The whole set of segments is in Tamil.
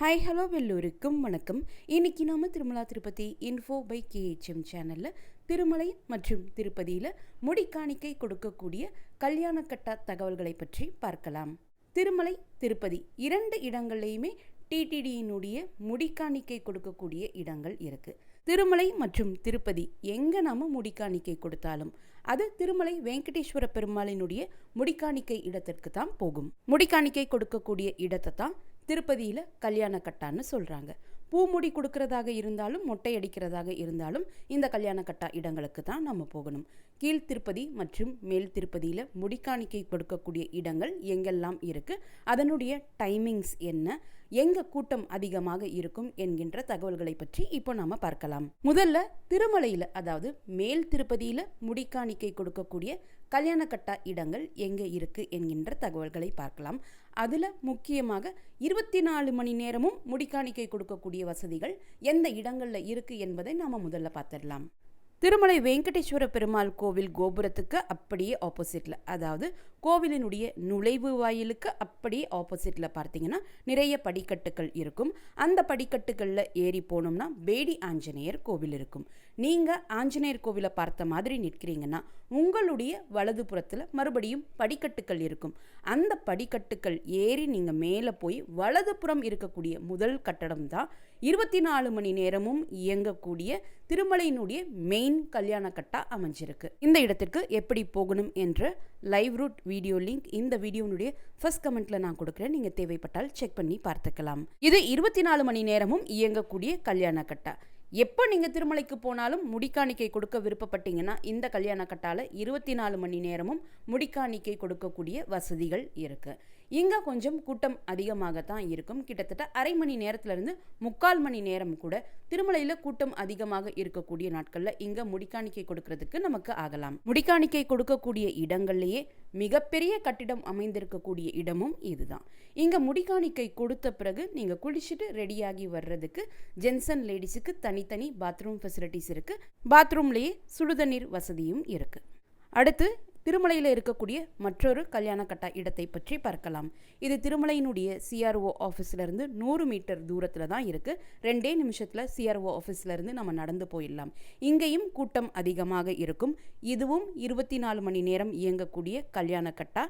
ஹாய் ஹலோ எல்லோருக்கும் வணக்கம். இன்றைக்கி நாம் Tirumala Tirupati info by KHM சேனலில் திருமலை மற்றும் திருப்பதியில் முடிக்காணிக்கை கொடுக்கக்கூடிய கல்யாண கட்ட தகவல்களை பற்றி பார்க்கலாம். திருமலை திருப்பதி இரண்டு இடங்கள்லையுமே டிடிடியினுடைய முடிக்காணிக்கை கொடுக்கக்கூடிய இடங்கள் இருக்குது. திருமலை மற்றும் திருப்பதி எங்கே நாம் முடிக்காணிக்கை கொடுத்தாலும் அது திருமலை வெங்கடேஸ்வர பெருமாளினுடைய முடிக்காணிக்கை இடத்திற்கு தான் போகும். முடிக்காணிக்கை கொடுக்கக்கூடிய இடத்தை தான் திருப்பதியில் கல்யாண கட்டான்னு சொல்கிறாங்க. பூமுடி கொடுக்கறதாக இருந்தாலும் மொட்டை அடிக்கிறதாக இருந்தாலும் இந்த கல்யாண கட்டா இடங்களுக்கு தான் நம்ம போகணும். கீழ் திருப்பதி மற்றும் மேல் திருப்பதியில் முடிக்காணிக்கை கொடுக்கக்கூடிய இடங்கள் எங்கெல்லாம் இருக்குது, அதனுடைய டைமிங்ஸ் என்ன, எங்கே கூட்டம் அதிகமாக இருக்கும் என்கின்ற தகவல்களை பற்றி இப்போ நாம் பார்க்கலாம். முதல்ல திருமலையில், அதாவது மேல் திருப்பதியில் முடிக்காணிக்கை கொடுக்கக்கூடிய கல்யாண கட்டா இடங்கள் எங்கே இருக்குது என்கின்ற தகவல்களை பார்க்கலாம். அதில் முக்கியமாக 24 மணி நேரமும் முடிக்காணிக்கை கொடுக்கக்கூடிய வசதிகள் எந்த இடங்களில் இருக்குது என்பதை நாம் முதல்ல பார்த்துடலாம். திருமலை வெங்கடேஸ்வர பெருமாள் கோவில் கோபுரத்துக்கு அப்படியே ஆப்போசிட்டில், அதாவது கோவிலினுடைய நுழைவு வாயிலுக்கு அப்படியே ஆப்போசிட்டில் பார்த்தீங்கன்னா நிறைய படிக்கட்டுகள் இருக்கும். அந்த படிக்கட்டுகளில் ஏறி போனோம்னா பேடி ஆஞ்சநேயர் கோவில் இருக்கும். நீங்கள் ஆஞ்சநேயர் கோவிலை பார்த்த மாதிரி நிற்கிறீங்கன்னா உங்களுடைய வலதுபுறத்தில் மறுபடியும் படிக்கட்டுகள் இருக்கும். அந்த படிக்கட்டுகள் ஏறி நீங்கள் மேலே போய் வலதுபுறம் இருக்கக்கூடிய முதல் கட்டடம் தான் 24 மணி நேரமும் இயங்கக்கூடிய திருமலையினுடைய மெயின் கல்யாண கட்டா அமைஞ்சிருக்கு. இந்த இடத்திற்கு எப்படி போகணும் என்ற லைவ் ரூட் வீடியோ லிங்க் இந்த வீடியோனுடைய ஃபர்ஸ்ட் கமெண்ட்ல நான் கொடுக்குறேன். நீங்க தேவைப்பட்டால் செக் பண்ணி பார்த்துக்கலாம். இது 24 மணி நேரமும் இயங்கக்கூடிய கல்யாண கட்டா. எப்போ நீங்கள் திருமலைக்கு போனாலும் முடிக்காணிக்கை கொடுக்க விருப்பப்பட்டீங்கன்னா இந்த கல்யாண கட்டால 24 மணி நேரமும் முடிக்காணிக்கை கொடுக்கக்கூடிய வசதிகள் இருக்குது. இங்கே கொஞ்சம் கூட்டம் அதிகமாகத்தான் இருக்கும். கிட்டத்தட்ட அரை மணி நேரத்திலிருந்து 3/4 மணி நேரம் கூட திருமலையில் கூட்டம் அதிகமாக இருக்கக்கூடிய நாட்களில் இங்கே முடிக்காணிக்கை கொடுக்கறதுக்கு நமக்கு ஆகலாம். முடிக்காணிக்கை கொடுக்கக்கூடிய இடங்கள்லேயே மிகப்பெரிய கட்டிடம் அமைந்திருக்கக்கூடிய இடமும் இதுதான். இங்கே முடிக்காணிக்கை கொடுத்த பிறகு நீங்கள் குளிச்சுட்டு ரெடியாகி வர்றதுக்கு ஜென்ஸ் அண்ட் லேடிஸுக்கு தனித்தனி பாத்ரூம் ஃபெசிலிட்டிஸ் இருக்குது. பாத்ரூம்லேயே சுடுதண்ணீர் வசதியும் இருக்குது. அடுத்து திருமலையில் இருக்கக்கூடிய மற்றொரு கல்யாண கட்டா இடத்தை பற்றி பார்க்கலாம். இது திருமலையினுடைய CRO ஆஃபீஸ்லேருந்து 100 மீட்டர் தூரத்தில் தான் இருக்குது. 2 நிமிஷத்தில் CRO ஆஃபீஸ்லேருந்து நம்ம நடந்து போயிடலாம். இங்கேயும் கூட்டம் அதிகமாக இருக்கும். இதுவும் 24 மணி நேரம் இயங்கக்கூடிய கல்யாண கட்டா.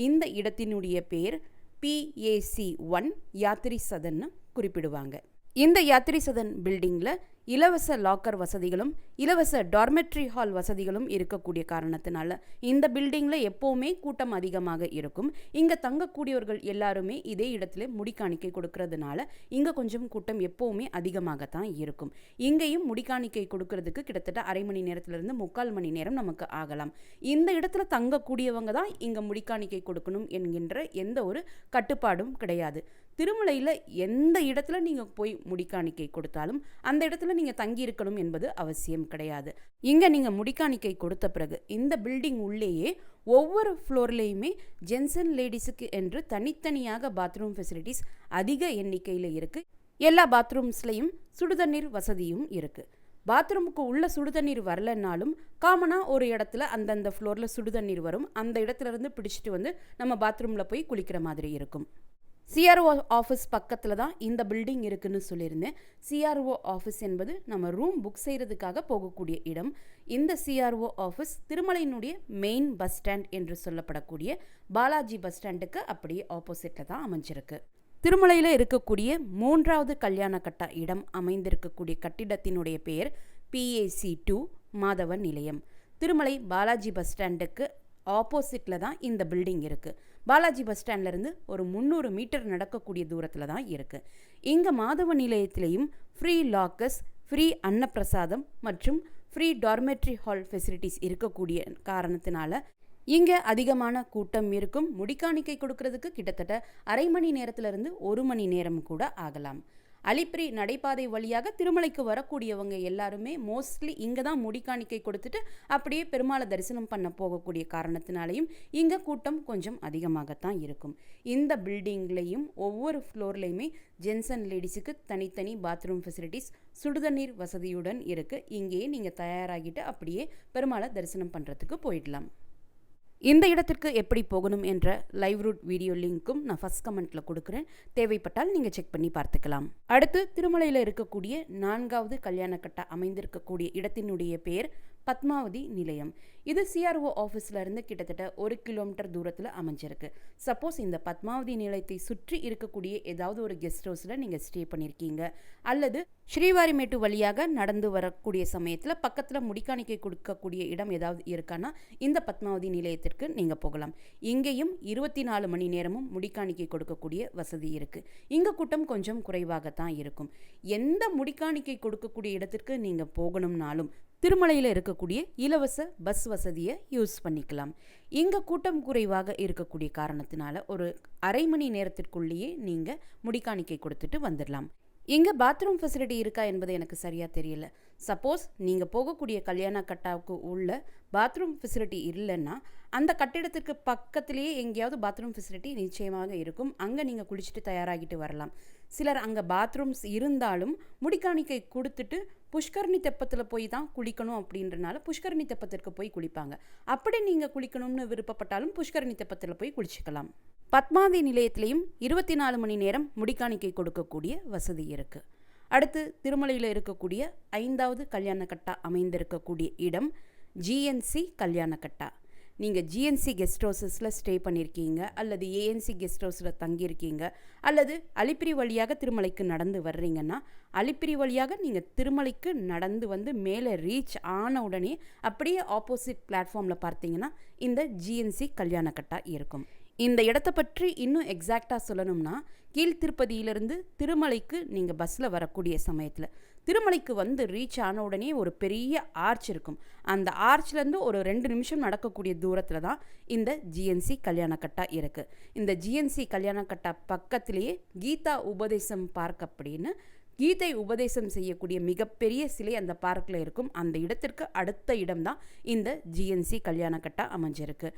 இந்த இடத்தினுடைய பேர் PAC1 யாத்திரி சதன்னு குறிப்பிடுவாங்க. இந்த யாத்திரி சதன் பில்டிங்கில் இலவச லாக்கர் வசதிகளும் இலவச டார்மெட்ரி ஹால் வசதிகளும் இருக்கக்கூடிய காரணத்தினால இந்த பில்டிங்கில் எப்போவுமே கூட்டம் அதிகமாக இருக்கும். இங்கே தங்கக்கூடியவர்கள் எல்லாருமே இதே இடத்துல முடிக்காணிக்கை கொடுக்கறதுனால இங்கே கொஞ்சம் கூட்டம் எப்போவுமே அதிகமாகத்தான் இருக்கும். இங்கேயும் முடிக்காணிக்கை கொடுக்கறதுக்கு கிட்டத்தட்ட அரை மணி நேரத்திலிருந்து 3/4 மணி நேரம் நமக்கு ஆகலாம். இந்த இடத்துல தங்கக்கூடியவங்க தான் இங்கே முடிக்காணிக்கை கொடுக்கணும் என்கின்ற எந்த ஒரு கட்டுப்பாடும் கிடையாது. திருமலையில் எந்த இடத்துல நீங்கள் போய் முடிக்காணிக்கை கொடுத்தாலும் அந்த இடத்துல நீங்கள் தங்கி இருக்கணும் என்பது அவசியம் கிடையாது. இங்கே நீங்கள் முடிக்காணிக்கை கொடுத்த பிறகு இந்த பில்டிங் உள்ளேயே ஒவ்வொரு ஃப்ளோர்லேயுமே ஜென்ஸ் அண்ட் லேடிஸுக்கு என்று தனித்தனியாக பாத்ரூம் ஃபெசிலிட்டிஸ் அதிக எண்ணிக்கையில் இருக்குது. எல்லா பாத்ரூம்ஸ்லேயும் சுடுதண்ணீர் வசதியும் இருக்குது. பாத்ரூமுக்கு உள்ள சுடுதண்ணீர் வரலன்னாலும் காமனாக ஒரு இடத்துல அந்தந்த ஃப்ளோரில் சுடுதண்ணீர் வரும். அந்த இடத்துல இருந்து பிடிச்சிட்டு வந்து நம்ம பாத்ரூமில் போய் குளிக்கிற மாதிரி இருக்கும். CRO ஆஃபீஸ் பக்கத்தில் தான் இந்த பில்டிங் இருக்குன்னு சொல்லியிருந்தேன். CRO ஆஃபீஸ் என்பது நம்ம ரூம் புக் செய்கிறதுக்காக போகக்கூடிய இடம். இந்த CRO ஆஃபீஸ் திருமலையினுடைய மெயின் பஸ் ஸ்டாண்ட் என்று சொல்லப்படக்கூடிய பாலாஜி பஸ் ஸ்டாண்டுக்கு அப்படியே ஆப்போசிட்டில் தான் அமைஞ்சிருக்கு. திருமலையில் இருக்கக்கூடிய 3வது கல்யாண கட்டா இடம் அமைந்திருக்கக்கூடிய கட்டிடத்தினுடைய பெயர் PAC2 மாதவ நிலையம். திருமலை பாலாஜி பஸ் ஸ்டாண்டுக்கு ஆப்போசிட்டில் தான் இந்த பில்டிங் இருக்குது. பாலாஜி பஸ் ஸ்டாண்ட்லேருந்து ஒரு 300 மீட்டர் நடக்கக்கூடிய தூரத்தில் தான் இருக்குது. இங்கே மாதவ நிலையத்திலையும் ஃப்ரீ லாக்கர்ஸ், ஃப்ரீ அன்னப்பிரசாதம் மற்றும் ஃப்ரீ டார்மெட்ரி ஹால் ஃபெசிலிட்டிஸ் இருக்கக்கூடிய காரணத்தினால இங்கே அதிகமான கூட்டம் இருக்கும். முடிக்காணிக்கை கொடுக்கறதுக்கு கிட்டத்தட்ட அரை மணி நேரத்திலிருந்து 1 மணி நேரம் கூட ஆகலாம். அலிப்பிரி நடைபாதை வழியாக திருமலைக்கு வரக்கூடியவங்க எல்லாருமே மோஸ்ட்லி இங்கே தான் முடிக்காணிக்கை கொடுத்துட்டு அப்படியே பெருமாளை தரிசனம் பண்ண போகக்கூடிய காரணத்தினாலையும் இங்கே கூட்டம் கொஞ்சம் அதிகமாகத்தான் இருக்கும். இந்த பில்டிங்லேயும் ஒவ்வொரு ஃப்ளோர்லேயுமே ஜென்ஸ் அண்ட் லேடிஸுக்கு தனித்தனி பாத்ரூம் ஃபெசிலிட்டிஸ் சுடுதண்ணீர் வசதியுடன் இருக்குது. இங்கேயே நீங்கள் தயாராகிட்டு அப்படியே பெருமாளை தரிசனம் பண்ணுறதுக்கு போயிடலாம். இந்த இடத்திற்கு எப்படி போகணும் என்ற லைவ் ரூட் வீடியோ லிங்க்கும் நான் ஃபர்ஸ்ட் கமெண்ட்டில் கொடுக்குறேன். தேவைப்பட்டால் நீங்கள் செக் பண்ணி பார்த்துக்கலாம். அடுத்து திருமலையில் இருக்கக்கூடிய 4வது கல்யாணக்கட்டா அமைந்திருக்கக்கூடிய இடத்தினுடைய பெயர் பத்மாவதி நிலையம். இது சிஆர்ஓ ஆஃபீஸில் இருந்து கிட்டத்தட்ட 1 கிலோமீட்டர் தூரத்தில் அமைஞ்சிருக்கு. சப்போஸ் இந்த பத்மாவதி நிலையத்தை சுற்றி இருக்கக்கூடிய ஏதாவது ஒரு கெஸ்ட் ஹவுஸில் நீங்கள் ஸ்டே பண்ணியிருக்கீங்க, அல்லது ஸ்ரீவாரிமேட்டு வழியாக நடந்து வரக்கூடிய சமயத்தில் பக்கத்தில் முடிக்காணிக்கை கொடுக்கக்கூடிய இடம் ஏதாவது இருக்கான்னா இந்த பத்மாவதி நிலையத்திற்கு நீங்கள் போகலாம். இங்கேயும் 24 மணி நேரமும் முடிக்காணிக்கை கொடுக்கக்கூடிய வசதி இருக்குது. இங்கே கூட்டம் கொஞ்சம் குறைவாகத்தான் இருக்கும். எந்த முடிக்காணிக்கை கொடுக்கக்கூடிய இடத்திற்கு நீங்கள் போகணும்னாலும் திருமலையில் இருக்கக்கூடிய இலவச பஸ் வசதியை யூஸ் பண்ணிக்கலாம். இங்கே கூட்டம் குறைவாக இருக்கக்கூடிய காரணத்தினால ஒரு அரை மணி நேரத்திற்குள்ளேயே நீங்கள் முடிக்காணிக்கை கொடுத்துட்டு வந்துடலாம். இங்கே பாத்ரூம் ஃபெசிலிட்டி இருக்கா என்பது எனக்கு சரியாக தெரியல. சப்போஸ் நீங்கள் போகக்கூடிய கல்யாண கட்டாவுக்கு உள்ள பாத்ரூம் ஃபெசிலிட்டி இல்லைன்னா அந்த கட்டிடத்திற்கு பக்கத்திலேயே எங்கேயாவது பாத்ரூம் ஃபெசிலிட்டி நிச்சயமாக இருக்கும். அங்கே நீங்கள் குளிச்சுட்டு தயாராகிட்டு வரலாம். சிலர் அங்கே பாத்ரூம்ஸ் இருந்தாலும் முடிக்காணிக்கை கொடுத்துட்டு புஷ்கரணி தெப்பத்தில் போய் தான் குளிக்கணும் அப்படின்றனால புஷ்கரணி தெப்பத்திற்கு போய் குளிப்பாங்க. அப்படி நீங்கள் குளிக்கணும்னு விருப்பப்பட்டாலும் புஷ்கரணி தெப்பத்தில் போய் குளிச்சுக்கலாம். பத்மாவதி நிலையத்திலையும் 24 மணி நேரம் முடிக்காணிக்கை கொடுக்கக்கூடிய வசதி இருக்குது. அடுத்து திருமலையில் இருக்கக்கூடிய 5வது கல்யாணக்கட்டா அமைந்திருக்கக்கூடிய இடம் ஜிஎன்சி கல்யாணக்கட்டா. நீங்கள் ஜிஎன்சி கெஸ்ட் ஹவுஸஸில் ஸ்டே பண்ணியிருக்கீங்க, அல்லது ஏஎன்சி கெஸ்ட் ஹவுஸில் தங்கியிருக்கீங்க, அல்லது அலிப்பிரி வழியாக திருமலைக்கு நடந்து வர்றீங்கன்னா அலிப்பிரி வழியாக நீங்கள் திருமலைக்கு நடந்து வந்து மேலே ரீச் ஆன உடனே அப்படியே ஆப்போசிட் பிளாட்ஃபார்மில் பார்த்தீங்கன்னா இந்த ஜிஎன்சி கல்யாணக்கட்டா இருக்கும். இந்த இடத்த பற்றி இன்னும் எக்ஸாக்டாக சொல்லணும்னா கீழ்த்திருப்பதியிலிருந்து திருமலைக்கு நீங்கள் பஸ்ஸில் வரக்கூடிய சமயத்தில் திருமலைக்கு வந்து ரீச் ஆன உடனே ஒரு பெரிய ஆர்ச் இருக்கும். அந்த ஆர்ச்லேருந்து ஒரு 2 நிமிஷம் நடக்கக்கூடிய தூரத்தில் தான் இந்த ஜிஎன்சி கல்யாணக்கட்டா இருக்குது. இந்த ஜிஎன்சி கல்யாணக்கட்டா பக்கத்திலேயே கீதா உபதேசம் பார்க் அப்படின்னு கீதை உபதேசம் செய்யக்கூடிய மிகப்பெரிய சிலை அந்த பார்க்கில் இருக்கும். அந்த இடத்திற்கு அடுத்த இடம்தான் இந்த ஜிஎன்சி கல்யாணக்கட்டா அமைஞ்சிருக்கு.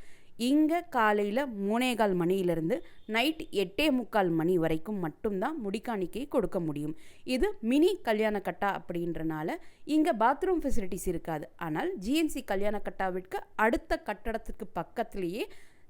இங்கே காலையில் 3:15 மணியிலிருந்து நைட் 8:45 மணி வரைக்கும் மட்டும்தான் முடிக்காணிக்கை கொடுக்க முடியும். இது மினி கல்யாணக்கட்டா அப்படின்றனால இங்கே பாத்ரூம் ஃபெசிலிட்டிஸ் இருக்காது. ஆனால் ஜிஎன்சி கல்யாணக்கட்டாவிற்கு அடுத்த கட்டடத்துக்கு பக்கத்திலேயே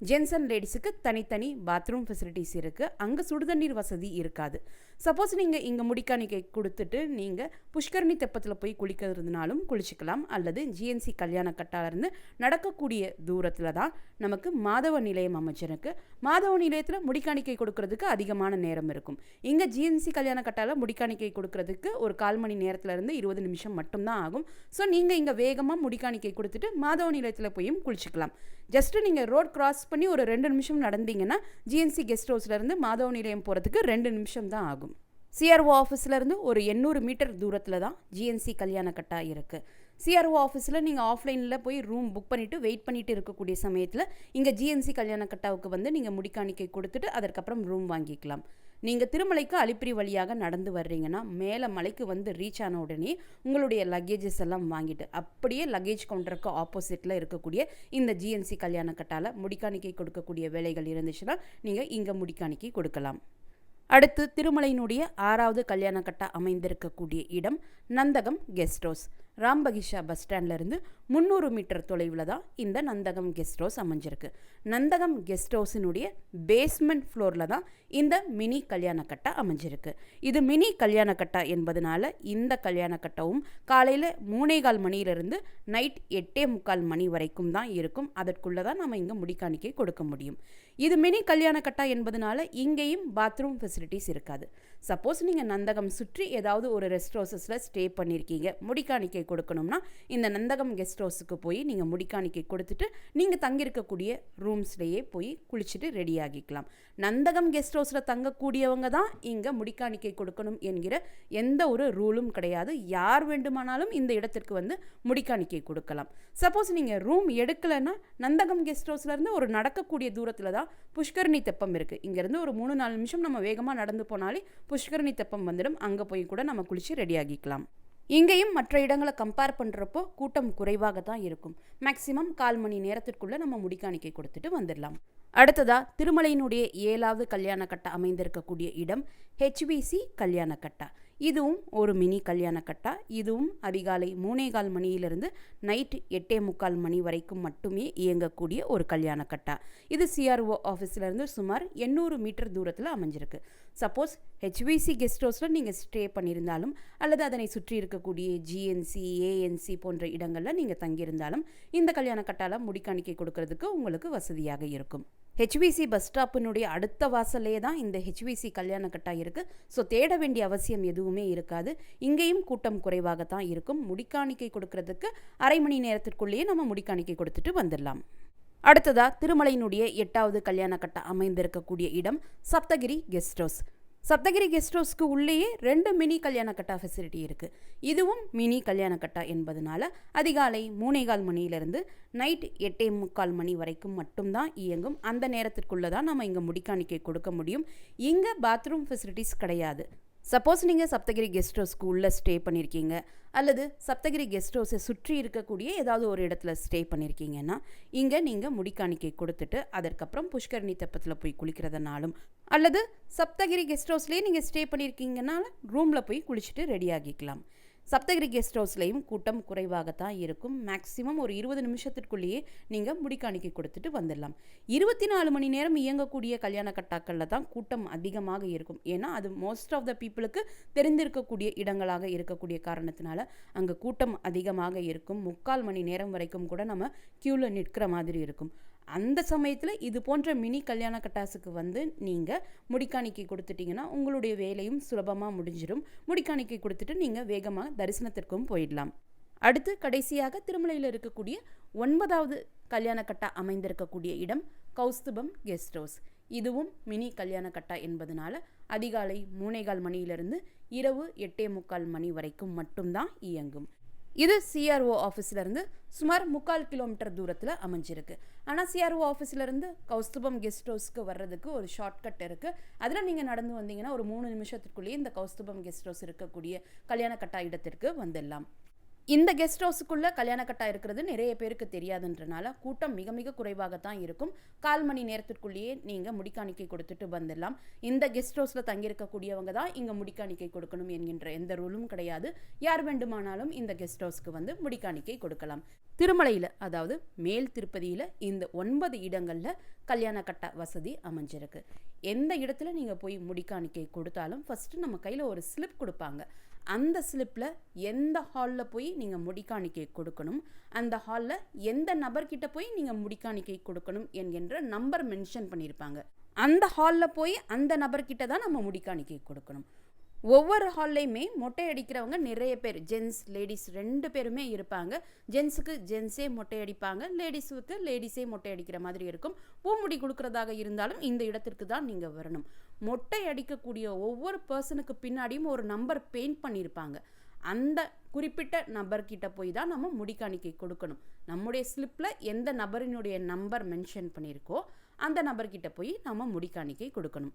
ஜென்ஸ் அண்ட் லேடிஸுக்கு தனித்தனி பாத்ரூம் ஃபெசிலிட்டிஸ் இருக்குது. அங்கே சுடுதண்ணீர் வசதி இருக்காது. சப்போஸ் நீங்கள் இங்கே முடிக்காணிக்கை கொடுத்துட்டு நீங்கள் புஷ்கரணி தெப்பத்தில் போய் குளிக்கிறதுனாலும் குளிச்சுக்கலாம். அல்லது ஜிஎன்சி கல்யாணக்கட்டாலேருந்து நடக்கக்கூடிய தூரத்தில் தான் நமக்கு மாதவ நிலையம் அமைச்சிருக்கு. மாதவ நிலையத்தில் முடிக்காணிக்கை கொடுக்கறதுக்கு அதிகமான நேரம் இருக்கும். இங்கே ஜிஎன்சி கல்யாணக்கட்டாவில் முடிக்காணிக்கை கொடுக்கறதுக்கு ஒரு 1/4 மணி நேரத்துலேருந்து 20 நிமிஷம் மட்டும்தான் ஆகும். ஸோ நீங்கள் இங்கே வேகமாக முடிக்காணிக்கை கொடுத்துட்டு மாதவ நிலையத்தில் போயும் குளிச்சுக்கலாம். ஜஸ்ட்டு நீங்கள் ரோட் கிராஸ் பண்ணி ஒரு 2 நிமிஷம் நடந்தீங்கன்னா ஜிஎன்சி கெஸ்ட் ஹவுஸ்லேருந்து மாதவ நிலையம் போகிறதுக்கு 2 நிமிஷம் தான் ஆகும். சிஆர்ஓ ஆஃபீஸ்லேருந்து ஒரு 800 மீட்டர் தூரத்தில் தான் ஜிஎன்சி கல்யாணக்கட்டா இருக்குது. சிஆர்ஓ ஆஃபீஸில் நீங்கள் ஆஃப்லைனில் போய் ரூம் புக் பண்ணிவிட்டு வெயிட் பண்ணிவிட்டு இருக்கக்கூடிய சமயத்தில் இங்கே ஜிஎன்சி கல்யாணக்கட்டாவுக்கு வந்து நீங்கள் முடிக்காணிக்கை கொடுத்துட்டு அதற்கப்புறம் ரூம் வாங்கிக்கலாம். நீங்கள் திருமலைக்கு அலிப்பிரி வழியாக நடந்து வர்றீங்கன்னா மேலே மலைக்கு வந்து ரீச் ஆன உடனே உங்களுடைய லக்கேஜஸ் எல்லாம் வாங்கிட்டு அப்படியே லக்கேஜ் கவுண்டருக்கு ஆப்போசிட்டில் இருக்கக்கூடிய இந்த ஜிஎன்சி கல்யாணக்கட்டாவில் முடிக்காணிக்கை கொடுக்கக்கூடிய வேலைகள் இருந்துச்சுன்னா நீங்கள் இங்கே முடிக்காணிக்கை கொடுக்கலாம். அடுத்து திருமலையினுடைய 6வது கல்யாணக்கட்டா அமைந்திருக்கக்கூடிய இடம் Nandakam guest house. Rambagicha bus ஸ்டாண்ட்லேருந்து 300 மீட்டர் தொலைவில் தான் இந்த நந்தகம் கெஸ்ட் ஹவுஸ் அமைஞ்சிருக்கு. நந்தகம் கெஸ்ட் ஹவுஸினுடைய பேஸ்மெண்ட் ஃப்ளோரில் தான் இந்த மினி கல்யாணக்கட்டா அமைஞ்சிருக்கு. இது மினி கல்யாணக்கட்டா என்பதனால இந்த கல்யாணக்கட்டாவும் காலையில் 3:15 மணியிலிருந்து நைட் 8:45 மணி வரைக்கும் தான் இருக்கும். அதற்குள்ளே தான் நம்ம இங்கே முடிக்காணிக்கை கொடுக்க முடியும். இது மினி கல்யாணக்கட்டா என்பதனால இங்கேயும் பாத்ரூம் ஃபெசிலிட்டிஸ் இருக்காது. சப்போஸ் நீங்கள் நந்தகம் சுற்றி ஏதாவது ஒரு ரெஸ்ட் ஹவுஸஸில் ஸ்டே பண்ணியிருக்கீங்க, முடிக்காணிக்கை கொடுக்கணும்னா இந்த நந்தகம் கெஸ்ட் ஹவுஸுக்கு போய் நீங்கள் முடிக்காணிக்கை கொடுத்துட்டு நீங்கள் தங்கியிருக்கக்கூடிய ரூம்ஸ்லேயே போய் குளிச்சுட்டு ரெடி ஆகிக்கலாம். நந்தகம் கெஸ்ட் ஹவுஸில் தங்கக்கூடியவங்க தான் இங்கே முடிக்காணிக்கை கொடுக்கணும் என்கிற எந்த ஒரு ரூலும் கிடையாது. யார் வேண்டுமானாலும் இந்த இடத்திற்கு வந்து முடிக்காணிக்கை கொடுக்கலாம். சப்போஸ் நீங்கள் ரூம் எடுக்கலைன்னா நந்தகம் கெஸ்ட் ஹவுஸ்லேருந்து ஒரு நடக்கக்கூடிய தூரத்தில் தான் புஷ்கரணி தெப்பம் இருக்குது. இங்கேருந்து ஒரு 3-4 நிமிஷம் நம்ம வேகமாக நடந்து போனாலே புஷ்கரணி தெப்பம் வந்துடும். அங்கே போய் கூட நம்ம குளித்து ரெடி ஆகிக்கலாம். இங்கேயும் மற்ற இடங்களை கம்பேர் பண்ணுறப்போ கூட்டம் குறைவாக தான் இருக்கும். மேக்ஸிமம் 1/4 மணி நேரத்திற்குள்ளே நம்ம முடிக்காணிக்கை கொடுத்துட்டு வந்துடலாம். அடுத்ததாக திருமலையினுடைய 7வது கல்யாணக்கட்டா அமைந்திருக்கக்கூடிய இடம் ஹெச்பிசி கல்யாணக்கட்டா. இதுவும் ஒரு மினி கல்யாண கட்டா. இதுவும் அதிகாலை 3:15 மணியிலிருந்து நைட்டு 8:45 மணி வரைக்கும் மட்டுமே இயங்கக்கூடிய ஒரு கல்யாண கட்டா. இது சிஆர்ஓ ஆஃபீஸ்லேருந்து சுமார் 800 மீட்டர் தூரத்தில் அமைஞ்சிருக்கு. சப்போஸ் ஹெச்விசி கெஸ்ட் ஹவுஸில் நீங்கள் ஸ்டே பண்ணியிருந்தாலும் அல்லது அதனை சுற்றி இருக்கக்கூடிய ஜிஎன்சி, ஏஎன்சி போன்ற இடங்களில் நீங்கள் தங்கியிருந்தாலும் இந்த கல்யாண கட்டால் முடிக்காணிக்கை கொடுக்கறதுக்கு உங்களுக்கு வசதியாக இருக்கும். ஹெச்விசி பஸ் ஸ்டாப்பினுடைய அடுத்த வாசல்லே தான் இந்த ஹெச்விசி கல்யாண கட்டா இருக்குது. ஸோ தேட வேண்டிய அவசியம் எதுவுமே இருக்காது. இங்கேயும் கூட்டம் குறைவாகத்தான் இருக்கும். முடிக்காணிக்கை கொடுக்கறதுக்கு அரை மணி நேரத்திற்குள்ளேயே நம்ம முடிக்காணிக்கை கொடுத்துட்டு வந்துடலாம். அடுத்ததா திருமலையினுடைய 8வது கல்யாண கட்டா அமைந்திருக்கக்கூடிய இடம் Sapthagiri guest house. Sapthagiri guest ஹவுஸ்க்கு உள்ளேயே 2 மினி கல்யாண கட்டா ஃபெசிலிட்டி இருக்குது. இதுவும் மினி கல்யாண கட்டா என்பதனால அதிகாலை 3:15 மணியிலிருந்து நைட் 8:45 மணி வரைக்கும் மட்டும்தான் இயங்கும். அந்த நேரத்திற்குள்ளே தான் நம்ம இங்கே முடிக்காணிக்கை கொடுக்க முடியும். இங்கே பாத்ரூம் ஃபெசிலிட்டிஸ் கிடையாது. சப்போஸ் நீங்கள் சப்தகிரி கெஸ்ட் ஹவுஸ்க்கு உள்ளே ஸ்டே பண்ணியிருக்கீங்க அல்லது சப்தகிரி கெஸ்ட் ஹவுஸை சுற்றி இருக்கக்கூடிய ஏதாவது ஒரு இடத்துல ஸ்டே பண்ணியிருக்கீங்கன்னா இங்கே நீங்கள் முடிக்காணிக்கை கொடுத்துட்டு அதற்கப்புறம் புஷ்கரணி தெப்பத்தில் போய் குளிக்கிறதுனாலும் அல்லது சப்தகிரி கெஸ்ட் ஹவுஸ்லேயே நீங்கள் ஸ்டே பண்ணியிருக்கீங்கனால ரூமில் போய் குளிச்சுட்டு ரெடி ஆகிக்கலாம். சப்தகிரி கெஸ்ட் ஹவுஸ்லேயும் கூட்டம் குறைவாகத்தான் இருக்கும். மேக்ஸிமம் ஒரு 20 நிமிஷத்திற்குள்ளேயே நீங்கள் முடிக்காணிக்கை கொடுத்துட்டு வந்துடலாம். 24 மணி நேரம் இயங்கக்கூடிய கல்யாண கட்டாக்களில் தான் கூட்டம் அதிகமாக இருக்கும். ஏன்னா அது மோஸ்ட் ஆஃப் த பீப்புளுக்கு தெரிந்திருக்கக்கூடிய இடங்களாக இருக்கக்கூடிய காரணத்தினால அங்கே கூட்டம் அதிகமாக இருக்கும். 3/4 மணி நேரம் வரைக்கும் கூட நம்ம க்யூவில் நிற்கிற மாதிரி இருக்கும். அந்த சமயத்தில் இது போன்ற மினி கல்யாண கட்டாஸுக்கு வந்து நீங்கள் முடிக்காணிக்கை கொடுத்துட்டிங்கன்னா உங்களுடைய வேலையும் சுலபமாக முடிஞ்சிடும். முடிக்காணிக்கை கொடுத்துட்டு நீங்கள் வேகமாக தரிசனத்திற்கும் போயிடலாம். அடுத்து கடைசியாக திருமலையில் இருக்கக்கூடிய 9வது கல்யாண கட்டா அமைந்திருக்கக்கூடிய இடம் கௌஸ்துபம் கெஸ்ட் ஹவுஸ். இதுவும் மினி கல்யாண கட்டா என்பதனால அதிகாலை 3:15 மணியிலிருந்து இரவு 8:45 மணி வரைக்கும் மட்டும்தான் இயங்கும். இது சிஆர்ஓ ஆஃபீஸ்லேருந்து சுமார் 3/4 கிலோமீட்டர் தூரத்தில் அமைஞ்சிருக்கு. ஆனால் சிஆர்ஓ ஆஃபீஸ்லேருந்து கௌஸ்துபம் கெஸ்ட் ஹவுஸ்க்கு வர்றதுக்கு ஒரு ஷார்ட்கட் இருக்குது. அதில் நீங்கள் நடந்து வந்தீங்கன்னா ஒரு 3 நிமிஷத்துக்குள்ளேயே இந்த கௌஸ்துபம் கெஸ்ட் ஹவுஸ் இருக்கக்கூடிய கல்யாண கட்டா இடத்திற்கு வந்துடலாம். இந்த கெஸ்ட் ஹவுஸுக்குள்ளே கல்யாண கட்டா இருக்கிறது நிறைய பேருக்கு தெரியாதுன்றனால கூட்டம் மிக மிக குறைவாகத்தான் இருக்கும். 1/4 மணி நேரத்திற்குள்ளேயே நீங்கள் முடிக்காணிக்கை கொடுத்துட்டு வந்துடலாம். இந்த கெஸ்ட் ஹவுஸில் தங்கியிருக்கக்கூடியவங்க தான் இங்கே முடிக்காணிக்கை கொடுக்கணும் என்கின்ற எந்த ரூலும் கிடையாது. யார் வேண்டுமானாலும் இந்த கெஸ்ட் ஹவுஸ்க்கு வந்து முடிக்காணிக்கை கொடுக்கலாம். திருமலையில் அதாவது மேல் திருப்பதியில் இந்த 9 இடங்களில் கல்யாண கட்டா வசதி அமைஞ்சிருக்கு. எந்த இடத்துல நீங்கள் போய் முடிக்காணிக்கை கொடுத்தாலும் ஃபஸ்ட்டு நம்ம கையில் ஒரு ஸ்லிப் கொடுப்பாங்க. அந்த ஸ்லிப்பில் எந்த ஹாலில் போய் நீங்கள் முடிக்காணிக்கை கொடுக்கணும், அந்த ஹாலில் எந்த நபர்கிட்ட போய் நீங்கள் முடிக்காணிக்கை கொடுக்கணும் என்கின்ற நம்பர் மென்ஷன் பண்ணியிருப்பாங்க. அந்த ஹாலில் போய் அந்த நபர்கிட்ட தான் நம்ம முடிக்காணிக்கை கொடுக்கணும். ஒவ்வொரு ஹால்லையுமே மொட்டை அடிக்கிறவங்க நிறைய பேர், ஜென்ஸ் லேடிஸ் 2 பேருமே இருப்பாங்க. ஜென்ஸுக்கு ஜென்ஸே மொட்டை அடிப்பாங்க, லேடிஸுக்கு லேடிஸே மொட்டை அடிக்கிற மாதிரி இருக்கும். பூமுடி கொடுக்கறதாக இருந்தாலும் இந்த இடத்திற்கு தான் நீங்கள் வரணும். மொட்டை அடிக்கக்கூடிய ஒவ்வொரு பர்சனுக்கு பின்னாடியும் ஒரு நம்பர் பெயிண்ட் பண்ணியிருப்பாங்க. அந்த குறிப்பிட்ட நபர்கிட்ட போய் தான் நம்ம முடிக்காணிக்கை கொடுக்கணும். நம்முடைய ஸ்லிப்பில் எந்த நபரினுடைய நம்பர் மென்ஷன் பண்ணியிருக்கோ அந்த நபர்கிட்ட போய் நம்ம முடிக்காணிக்கை கொடுக்கணும்.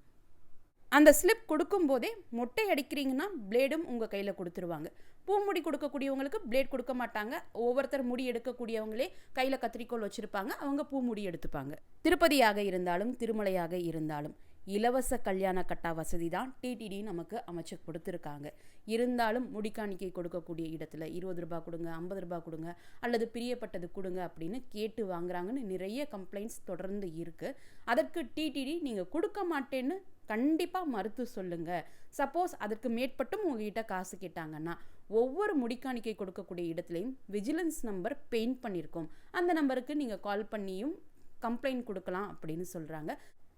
அந்த ஸ்லிப் கொடுக்கும்போதே மொட்டை அடிக்கிறீங்கன்னா பிளேடும் உங்கள் கையில் கொடுத்துருவாங்க. பூமுடி கொடுக்கக்கூடியவங்களுக்கு பிளேட் கொடுக்க மாட்டாங்க. ஒவ்வொருத்தர் முடி எடுக்கக்கூடியவங்களே கையில் கத்திரிக்கோள் வச்சுருப்பாங்க, அவங்க பூமுடி எடுத்துப்பாங்க. திருப்பதியாக இருந்தாலும் திருமலையாக இருந்தாலும் இலவச கல்யாண கட்டா வசதி தான் டிடிடி நமக்கு அமைச்சு கொடுத்துருக்காங்க. இருந்தாலும் முடிக்காணிக்கை கொடுக்கக்கூடிய இடத்துல 20 ரூபாய் கொடுங்க, 50 ரூபாய் கொடுங்க அல்லது பிரியப்பட்டது கொடுங்க அப்படின்னு கேட்டு வாங்குறாங்கன்னு நிறைய கம்ப்ளைண்ட்ஸ் தொடர்ந்து இருக்குது. அதற்கு டிடிடி நீங்கள் கொடுக்க மாட்டேன்னு கண்டிப்பாக மறுத்து சொல்லுங்கள். சப்போஸ் அதற்கு மேற்பட்டும் உங்ககிட்ட காசு கேட்டாங்கன்னா ஒவ்வொரு முடிக்காணிக்கை கொடுக்கக்கூடிய இடத்துலையும் விஜிலன்ஸ் நம்பர் பெயிண்ட் பண்ணியிருக்கோம். அந்த நம்பருக்கு நீங்கள் கால் பண்ணியும் கம்ப்ளைண்ட் கொடுக்கலாம் அப்படின்னு சொல்கிறாங்க.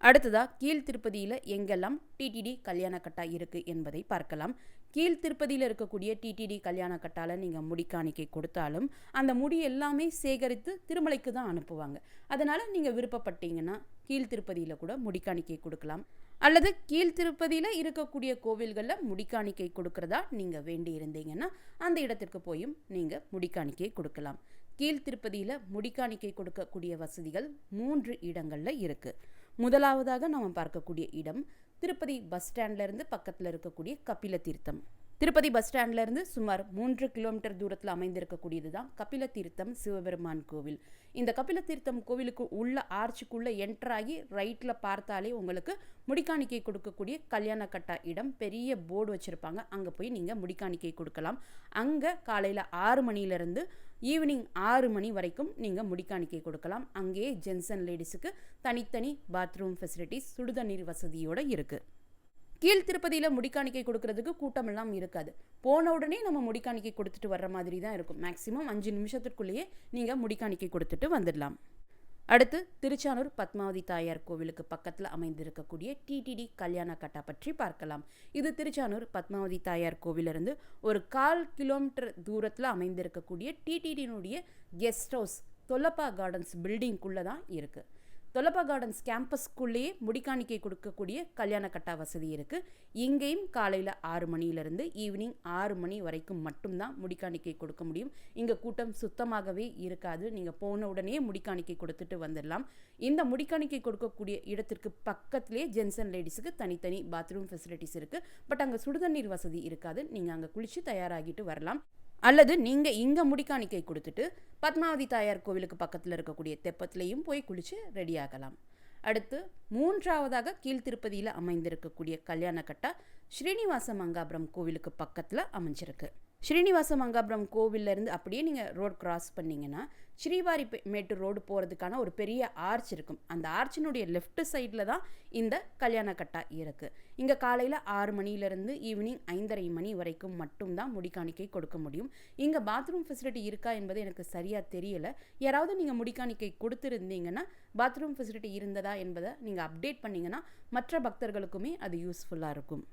அடுத்ததாக கீழ்த்திருப்பதியில் எங்கெல்லாம் டிடிடி கல்யாண கட்டா இருக்குது என்பதை பார்க்கலாம். கீழ்த்திருப்பதியில் இருக்கக்கூடிய டிடிடி கல்யாண கட்டால் நீங்கள் முடிக்காணிக்கை கொடுத்தாலும் அந்த முடி எல்லாமே சேகரித்து திருமலைக்கு தான் அனுப்புவாங்க. அதனால் நீங்கள் விருப்பப்பட்டீங்கன்னா கீழ்த்திருப்பதியில் கூட முடிக்காணிக்கை கொடுக்கலாம். அல்லது கீழ்த்திருப்பதியில் இருக்கக்கூடிய கோவில்களில் முடிக்காணிக்கை கொடுக்குறதா நீங்கள் வேண்டி இருந்தீங்கன்னா அந்த இடத்திற்கு போயும் நீங்கள் முடிக்காணிக்கை கொடுக்கலாம். கீழ்த்திருப்பதியில் முடிக்காணிக்கை கொடுக்கக்கூடிய வசதிகள் 3 இடங்களில் இருக்குது. முதலாவதாக நம்ம பார்க்கக்கூடிய இடம் திருப்பதி பஸ் ஸ்டாண்ட்லேருந்து பக்கத்தில் இருக்கக்கூடிய கபில தீர்த்தம். திருப்பதி பஸ் ஸ்டாண்ட்லேருந்து சுமார் 3 கிலோமீட்டர் தூரத்தில் அமைந்திருக்கக்கூடியது தான் கபில தீர்த்தம் சிவபெருமான் கோவில். இந்த கபில தீர்த்தம் கோவிலுக்கு உள்ள ஆர்ச்சுக்குள்ளே என்ட்ராகி ரைட்டில் பார்த்தாலே உங்களுக்கு முடிக்காணிக்கை கொடுக்கக்கூடிய கல்யாண கட்டா இடம் பெரிய போர்டு வச்சுருப்பாங்க. அங்கே போய் நீங்கள் முடிக்காணிக்கை கொடுக்கலாம். அங்கே காலையில் 6 மணிலேருந்து ஈவினிங் 6 மணி வரைக்கும் நீங்கள் முடிக்காணிக்கை கொடுக்கலாம். அங்கேயே ஜென்ஸ் அண்ட் லேடிஸுக்கு தனித்தனி பாத்ரூம் ஃபெசிலிட்டிஸ் சுடுதண்ணீர் வசதியோடு இருக்குது. கீழ் திருப்பதியில் முடிக்காணிக்கை கொடுக்கறதுக்கு கூட்டமெல்லாம் இருக்காது. போன உடனே நம்ம முடிக்காணிக்கை கொடுத்துட்டு வர்ற மாதிரி தான் இருக்கும். மேக்ஸிமம் 5 நிமிஷத்துக்குள்ளேயே நீங்கள் முடிக்காணிக்கை கொடுத்துட்டு வந்துடலாம். அடுத்து திருச்சானூர் பத்மாவதி தாயார் கோவிலுக்கு பக்கத்தில் அமைந்திருக்கக்கூடிய டிடிடி கல்யாண கட்டா பற்றி பார்க்கலாம். இது திருச்சானூர் பத்மாவதி தாயார் கோவிலிருந்து ஒரு 1/4 கிலோமீட்டர் தூரத்தில் அமைந்திருக்கக்கூடிய டிடிடியினுடைய கெஸ்ட் ஹவுஸ் தொல்லப்பா கார்டன்ஸ் பில்டிங்குள்ளே தான் இருக்குது. தொல்லப்பா கார்டன்ஸ் கேம்பஸ்க்குள்ளேயே முடிக்காணிக்கை கொடுக்கக்கூடிய கல்யாண கட்டா வசதி இருக்குது. இங்கேயும் காலையில் 6 மணியிலிருந்து ஈவினிங் 6 மணி வரைக்கும் மட்டும்தான் முடிக்காணிக்கை கொடுக்க முடியும். இங்கே கூட்டம் சுத்தமாகவே இருக்காது. நீங்கள் போன உடனே முடிக்காணிக்கை கொடுத்துட்டு வந்துடலாம். இந்த முடிக்காணிக்கை கொடுக்கக்கூடிய இடத்திற்கு பக்கத்திலே ஜென்ஸ் அண்ட் லேடிஸுக்கு தனித்தனி பாத்ரூம் ஃபெசிலிட்டிஸ் இருக்குது. பட் அங்கே சுடுதண்ணீர் வசதி இருக்காது. நீங்கள் அங்கே குளித்து தயாராகிட்டு வரலாம். அல்லது நீங்கள் இங்கே முடிக்காணிக்கை கொடுத்துட்டு பத்மாவதி தாயார் கோவிலுக்கு பக்கத்தில் இருக்கக்கூடிய தெப்பத்திலையும் போய் குளித்து ரெடியாகலாம். அடுத்து 3ஆவதாக கீழ்த்திருப்பதியில் அமைந்திருக்கக்கூடிய கல்யாண கட்டா ஸ்ரீனிவாச மங்காபுரம் கோவிலுக்கு பக்கத்தில் அமைஞ்சிருக்கு. ஸ்ரீனிவாச மங்காபுரம் கோவிலிருந்து அப்படியே நீங்கள் ரோடு கிராஸ் பண்ணிங்கன்னா ஸ்ரீவாரிமேட்டு ரோடு போகிறதுக்கான ஒரு பெரிய ஆர்ச் இருக்கும். அந்த ஆர்ச்சினுடைய லெஃப்ட் சைடில் தான் இந்த கல்யாண கட்டா இருக்குது. இங்கே காலையில் 6 மணிலேருந்து ஈவினிங் 5:30 மணி வரைக்கும் மட்டும்தான் முடிக்காணிக்கை கொடுக்க முடியும். இங்கே பாத்ரூம் ஃபெசிலிட்டி இருக்கா என்பது எனக்கு சரியாக தெரியலை. யாராவது நீங்கள் முடிக்காணிக்கை கொடுத்துருந்தீங்கன்னா பாத்ரூம் ஃபெசிலிட்டி இருந்ததா என்பதை நீங்கள் அப்டேட் பண்ணிங்கன்னா மற்ற பக்தர்களுக்குமே அது யூஸ்ஃபுல்லாக இருக்கும்.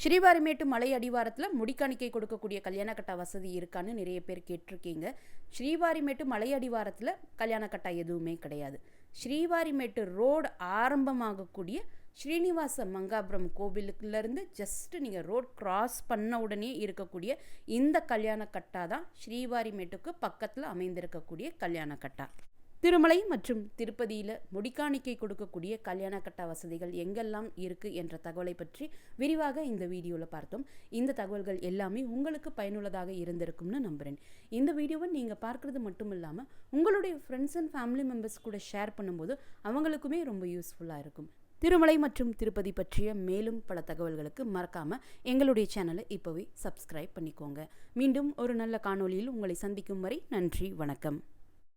ஸ்ரீவாரிமேட்டு மலை அடிவாரத்தில் முடிக்காணிக்கை கொடுக்கக்கூடிய கல்யாண கட்டா வசதி இருக்கான்னு நிறைய பேர் கேட்டிருக்கீங்க. ஸ்ரீவாரிமேட்டு மலை அடிவாரத்தில் கல்யாண கட்டா எதுவுமே கிடையாது. ஸ்ரீவாரிமேட்டு ரோடு ஆரம்பமாகக்கூடிய ஸ்ரீனிவாச மங்காபுரம் கோவிலுக்குலேருந்து ஜஸ்ட்டு நீங்கள் ரோட் கிராஸ் பண்ண உடனே இருக்கக்கூடிய இந்த கல்யாண கட்டா தான் ஸ்ரீவாரிமேட்டுக்கு பக்கத்தில் அமைந்திருக்கக்கூடிய கல்யாண கட்டா. திருமலை மற்றும் திருப்பதியில் முடிக்காணிக்கை கொடுக்கக்கூடிய கல்யாண கட்டா வசதிகள் எங்கெல்லாம் இருக்குது என்ற தகவலை பற்றி விரிவாக இந்த வீடியோவில் பார்த்தோம். இந்த தகவல்கள் எல்லாமே உங்களுக்கு பயனுள்ளதாக இருந்திருக்கும்னு நம்புகிறேன். இந்த வீடியோவை நீங்கள் பார்க்குறது மட்டும் இல்லாமல் உங்களுடைய ஃப்ரெண்ட்ஸ் அண்ட் ஃபேமிலி மெம்பர்ஸ் கூட ஷேர் பண்ணும்போது அவங்களுக்குமே ரொம்ப யூஸ்ஃபுல்லாக இருக்கும். திருமலை மற்றும் திருப்பதி பற்றிய மேலும் பல தகவல்களுக்கு மறக்காமல் எங்களுடைய சேனலை இப்போவே சப்ஸ்கிரைப் பண்ணிக்கோங்க. மீண்டும் ஒரு நல்ல காணொளியில் உங்களை சந்திக்கும் வரை நன்றி, வணக்கம்.